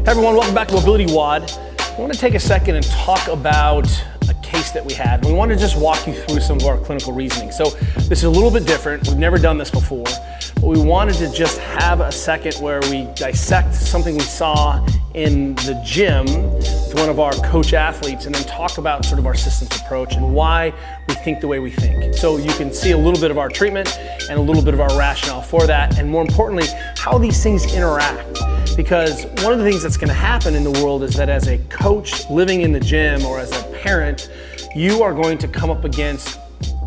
Hey everyone, welcome back to MobilityWOD. I want to take a second and talk about a case that we had. We want to just walk you through some of our clinical reasoning. So this is a little bit different. We've never done this before, but we wanted to just have a second where we dissect something we saw in the gym with one of our coach athletes and then talk about sort of our systems approach and why we think the way we think. So you can see a little bit of our treatment and a little bit of our rationale for that, and more importantly, how these things interact. Because one of the things that's going to happen in the world is that as a coach living in the gym or as a parent, you are going to come up against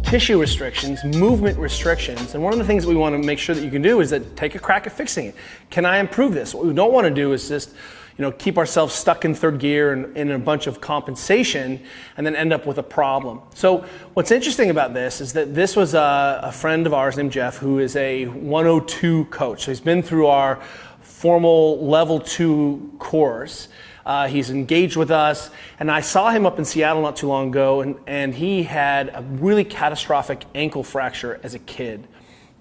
tissue restrictions, movement restrictions, and one of the things that we want to make sure that you can do is that take a crack at fixing it. Can I improve this? What we don't want to do is just keep ourselves stuck in third gear and in a bunch of compensation and then end up with a problem. So what's interesting about this is that this was a friend of ours named Jeff who is a 102 coach. So he's been through our formal level 2 course. He's engaged with us, and I saw him up in Seattle not too long ago, and he had a really catastrophic ankle fracture as a kid.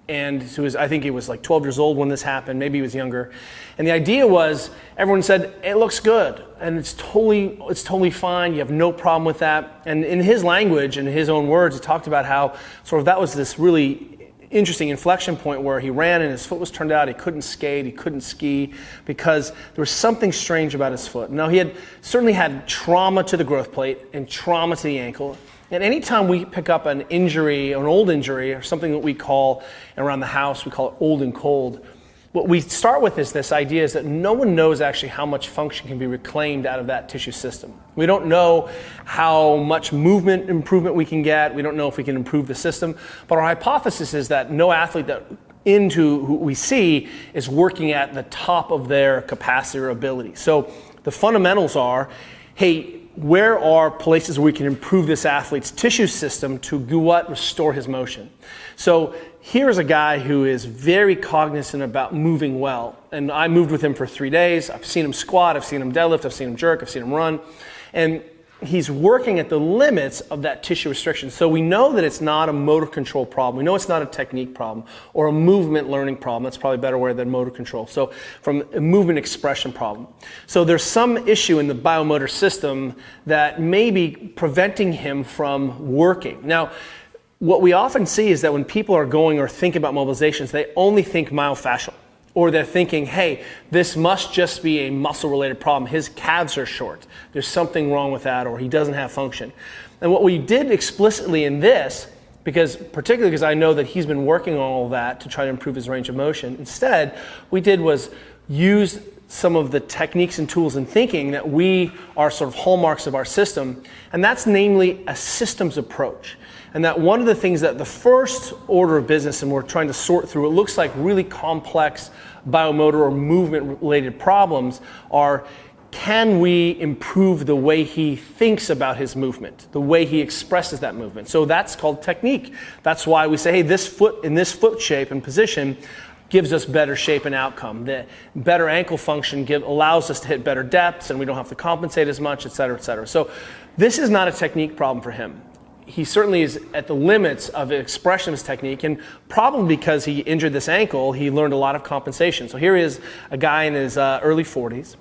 And so I think he was like 12 years old when this happened, maybe he was younger. And the idea was, everyone said, it looks good, and it's totally fine, you have no problem with that. And in his language, in his own words, he talked about how sort of that was this really interesting inflection point where he ran and his foot was turned out, he couldn't skate, he couldn't ski because there was something strange about his foot. Now he had certainly had trauma to the growth plate and trauma to the ankle. And anytime we pick up an injury, an old injury, or something that we call around the house, we call it old and cold, what we start with is this idea is that no one knows actually how much function can be reclaimed out of that tissue system. We don't know how much movement improvement we can get. We don't know if we can improve the system. But our hypothesis is that no athlete who we see is working at the top of their capacity or ability. So the fundamentals are, hey, where are places where we can improve this athlete's tissue system to restore his motion? So here's a guy who is very cognizant about moving well. And I moved with him for 3 days. I've seen him squat, I've seen him deadlift, I've seen him jerk, I've seen him run. And he's working at the limits of that tissue restriction. So we know that it's not a motor control problem. We know it's not a technique problem or a movement learning problem. That's probably a better word than motor control. So from a movement expression problem. So there's some issue in the biomotor system that may be preventing him from working. Now, what we often see is that when people are going or think about mobilizations, they only think myofascial. Or they're thinking, hey, this must just be a muscle-related problem. His calves are short. There's something wrong with that, or he doesn't have function. And what we did explicitly in this, particularly because I know that he's been working on all of that to try to improve his range of motion, instead, we did was use some of the techniques and tools and thinking that we are sort of hallmarks of our system, and that's namely a systems approach. And that one of the things that the first order of business, and we're trying to sort through, it looks like really complex biomotor or movement related problems are, can we improve the way he thinks about his movement, the way he expresses that movement? So that's called technique. That's why we say, hey, this foot in this foot shape and position gives us better shape and outcome. The better ankle function allows us to hit better depths and we don't have to compensate as much, et cetera, et cetera. So this is not a technique problem for him. He certainly is at the limits of expression of his technique, and probably because he injured this ankle, he learned a lot of compensation. So here is a guy in his early 40s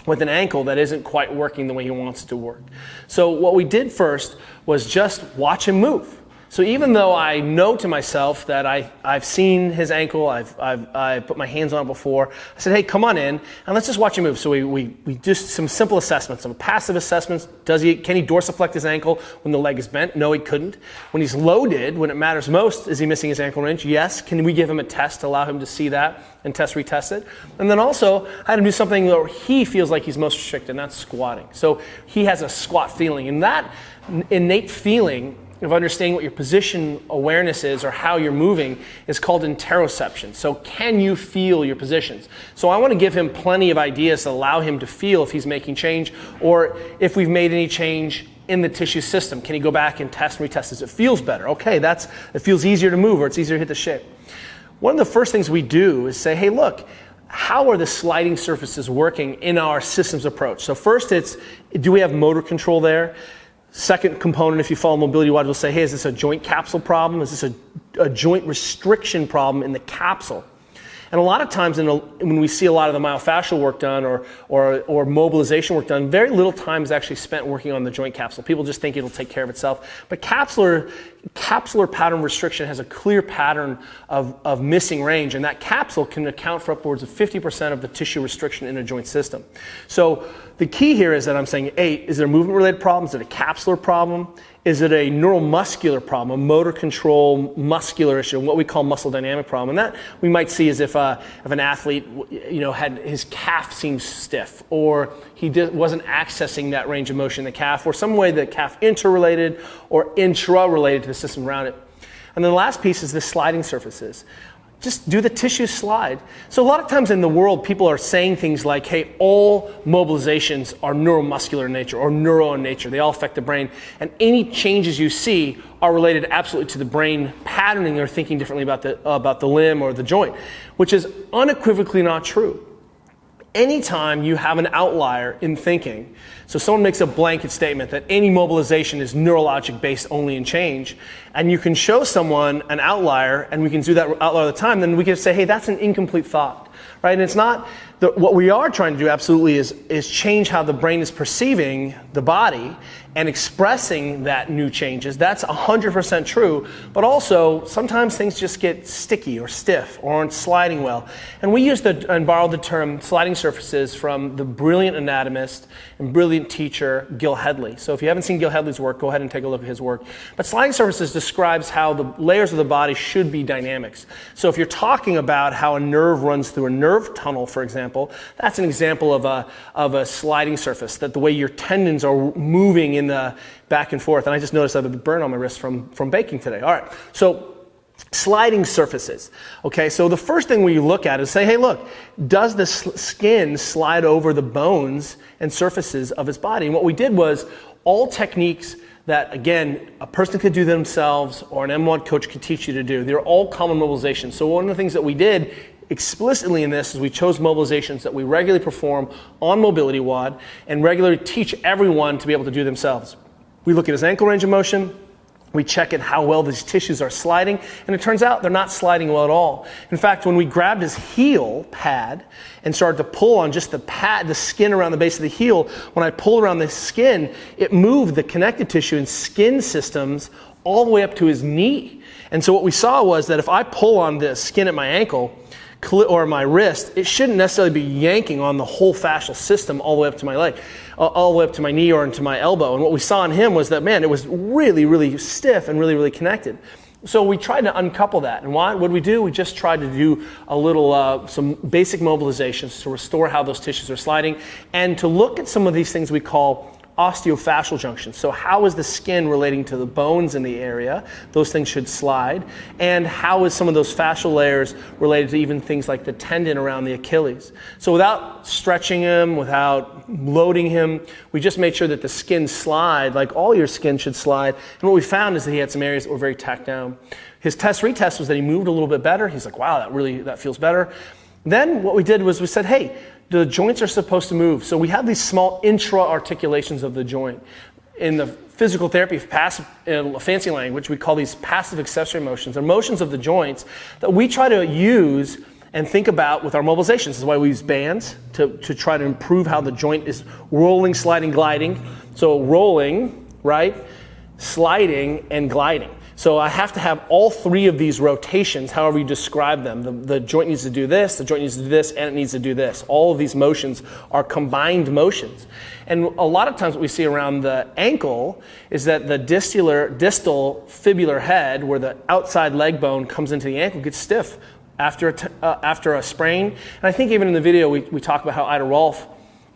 with an ankle that isn't quite working the way he wants it to work. So what we did first was just watch him move. So even though I know to myself that I've seen his ankle, I've put my hands on it before, I said, hey, come on in and let's just watch him move. So we just some simple assessments, some passive assessments. Can he dorsiflect his ankle when the leg is bent? No, he couldn't. When he's loaded, when it matters most, is he missing his ankle range? Yes. Can we give him a test to allow him to see that and retest it? And then also, I had him do something where he feels like he's most restricted, and that's squatting. So he has a squat feeling, and that innate feeling of understanding what your position awareness is or how you're moving is called interoception. So can you feel your positions? So I want to give him plenty of ideas to allow him to feel if he's making change or if we've made any change in the tissue system. Can he go back and test and retest? Does it feels better? Okay, it feels easier to move or it's easier to hit the shape. One of the first things we do is say, hey, look, how are the sliding surfaces working in our systems approach? So first do we have motor control there? Second component, if you follow MobilityWOD, we'll say, hey, is this a joint capsule problem? Is this a joint restriction problem in the capsule? And a lot of times when we see a lot of the myofascial work done or mobilization work done, very little time is actually spent working on the joint capsule. People just think it'll take care of itself. But capsular pattern restriction has a clear pattern of missing range, and that capsule can account for upwards of 50% of the tissue restriction in a joint system. So the key here is that I'm saying, hey, is there a movement-related problem? Is it a capsular problem? Is it a neuromuscular problem, a motor control muscular issue, what we call muscle dynamic problem? And that we might see as if an athlete, had his calf seems stiff, or he wasn't accessing that range of motion in the calf, or some way the calf interrelated or intra-related to the system around it. And then the last piece is the sliding surfaces. Just do the tissue slide. So a lot of times in the world, people are saying things like, hey, all mobilizations are neuromuscular in nature or neuro in nature. They all affect the brain. And any changes you see are related absolutely to the brain patterning or thinking differently about the limb or the joint, which is unequivocally not true. Anytime you have an outlier in thinking, so someone makes a blanket statement that any mobilization is neurologic based only in change, and you can show someone an outlier, and we can do that outlier all the time, then we can say, hey, that's an incomplete thought, right? And it's not, what we are trying to do absolutely is change how the brain is perceiving the body and expressing that new changes. That's 100% true, but also sometimes things just get sticky or stiff or aren't sliding well. And we use and borrowed the term sliding surfaces from the brilliant anatomist and brilliant teacher Gil Hedley. So if you haven't seen Gil Hedley's work, go ahead and take a look at his work. But sliding surfaces describes how the layers of the body should be dynamics. So if you're talking about how a nerve runs through a nerve tunnel, for example, that's an example of a sliding surface, that the way your tendons are moving in the back and forth. And I just noticed I have a burn on my wrist from baking today. All right, so sliding surfaces. Okay, so the first thing we look at is say, hey, look, does the skin slide over the bones and surfaces of his body? And what we did was all techniques that, again, a person could do themselves or an MWOD coach could teach you to do. They're all common mobilizations. So one of the things that we did explicitly in this is we chose mobilizations that we regularly perform on MobilityWOD and regularly teach everyone to be able to do themselves. We look at his ankle range of motion, we check at how well these tissues are sliding, and it turns out they're not sliding well at all. In fact, when we grabbed his heel pad and started to pull on just the skin around the base of the heel, when I pulled around the skin, it moved the connective tissue and skin systems all the way up to his knee. And so what we saw was that if I pull on the skin at my ankle, or my wrist, it shouldn't necessarily be yanking on the whole fascial system all the way up to my leg, all the way up to my knee or into my elbow. And what we saw in him was that, man, it was really, really stiff and really, really connected. So we tried to uncouple that. And what did we do? We just tried to do a little, some basic mobilizations to restore how those tissues are sliding and to look at some of these things we call osteofascial junctions. So how is the skin relating to the bones in the area? Those things should slide. And how is some of those fascial layers related to even things like the tendon around the Achilles? So without stretching him, without loading him, we just made sure that the skin slide, like all your skin should slide. And what we found is that he had some areas that were very tacked down. His retest was that he moved a little bit better. He's like, wow, that feels better. Then what we did was we said, hey, the joints are supposed to move. So we have these small intra-articulations of the joint. In the physical therapy, in fancy language, we call these passive accessory motions. They're motions of the joints that we try to use and think about with our mobilizations. This is why we use bands to try to improve how the joint is rolling, sliding, gliding. So rolling, right, sliding, and gliding. So I have to have all three of these rotations, however you describe them. The joint needs to do this, the joint needs to do this, and it needs to do this. All of these motions are combined motions. And a lot of times what we see around the ankle is that the distal fibular head, where the outside leg bone comes into the ankle, gets stiff after a sprain. And I think even in the video we talk about how Ida Rolf,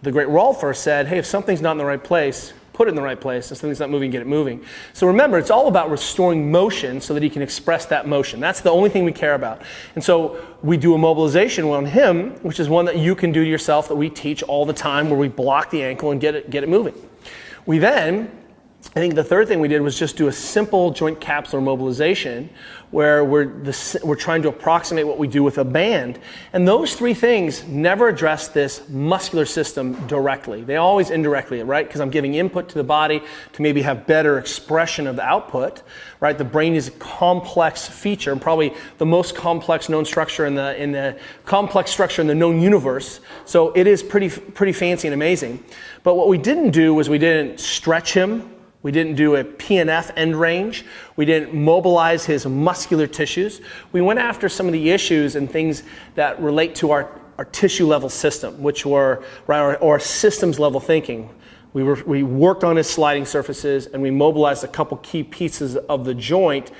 the great Rolfer, said, hey, if something's not in the right place, put it in the right place. If something's not moving, get it moving. So remember, it's all about restoring motion so that he can express that motion. That's the only thing we care about. And so we do a mobilization on him, which is one that you can do to yourself that we teach all the time, where we block the ankle and get it moving. We then I think the third thing we did was just do a simple joint capsular mobilization where we're trying to approximate what we do with a band. And those three things never address this muscular system directly. They always indirectly, right? Because I'm giving input to the body to maybe have better expression of the output, right? The brain is a complex feature, and probably the most complex known structure in the complex structure in the known universe. So it is pretty fancy and amazing. But what we didn't do was we didn't stretch him. We didn't do a PNF end range. We didn't mobilize his muscular tissues. We went after some of the issues and things that relate to our tissue level system, which were our systems level thinking. We worked on his sliding surfaces, and we mobilized a couple key pieces of the joint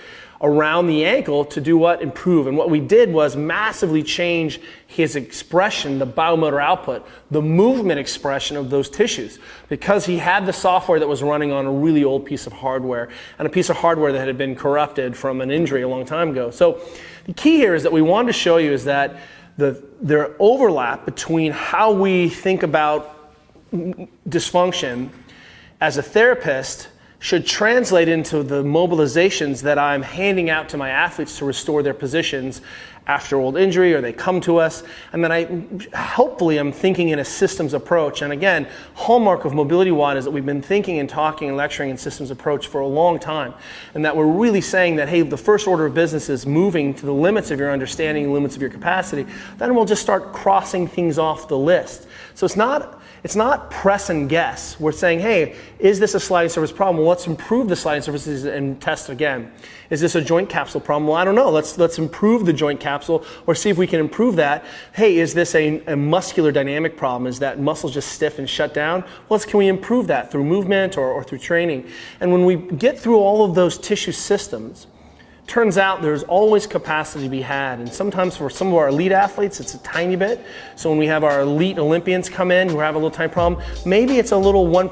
around the ankle to do what? Improve. And what we did was massively change his expression, the biomotor output, the movement expression of those tissues, because he had the software that was running on a really old piece of hardware, and a piece of hardware that had been corrupted from an injury a long time ago. So the key here is that we wanted to show you is that there overlap between how we think about dysfunction as a therapist should translate into the mobilizations that I'm handing out to my athletes to restore their positions after old injury, or they come to us. And then hopefully I'm thinking in a systems approach. And again, hallmark of MobilityWOD is that we've been thinking and talking and lecturing in systems approach for a long time. And that we're really saying that, hey, the first order of business is moving to the limits of your understanding, limits of your capacity. Then we'll just start crossing things off the list. So it's not press and guess. We're saying, hey, is this a sliding surface problem? Well, let's improve the sliding surfaces and test again. Is this a joint capsule problem? Well, I don't know. Let's improve the joint capsule or see if we can improve that. Hey, is this a muscular dynamic problem? Is that muscle just stiff and shut down? Well, can we improve that through movement or through training? And when we get through all of those tissue systems, turns out there's always capacity to be had, and sometimes for some of our elite athletes it's a tiny bit. So when we have our elite Olympians come in who have a little tiny problem, maybe it's a little 1%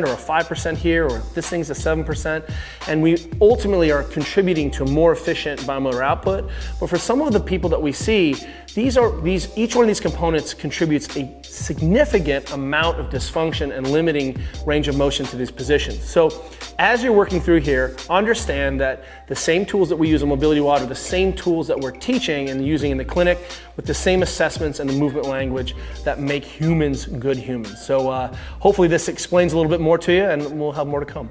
or a 5% here, or this thing's a 7%, and we ultimately are contributing to more efficient biomotor output. But for some of the people that we see, each one of these components contributes a significant amount of dysfunction and limiting range of motion to these positions. So as you're working through here, understand that the same tools that we use in MobilityWOD are the same tools that we're teaching and using in the clinic, with the same assessments and the movement language that make humans good humans. So hopefully this explains a little bit more to you, and we'll have more to come.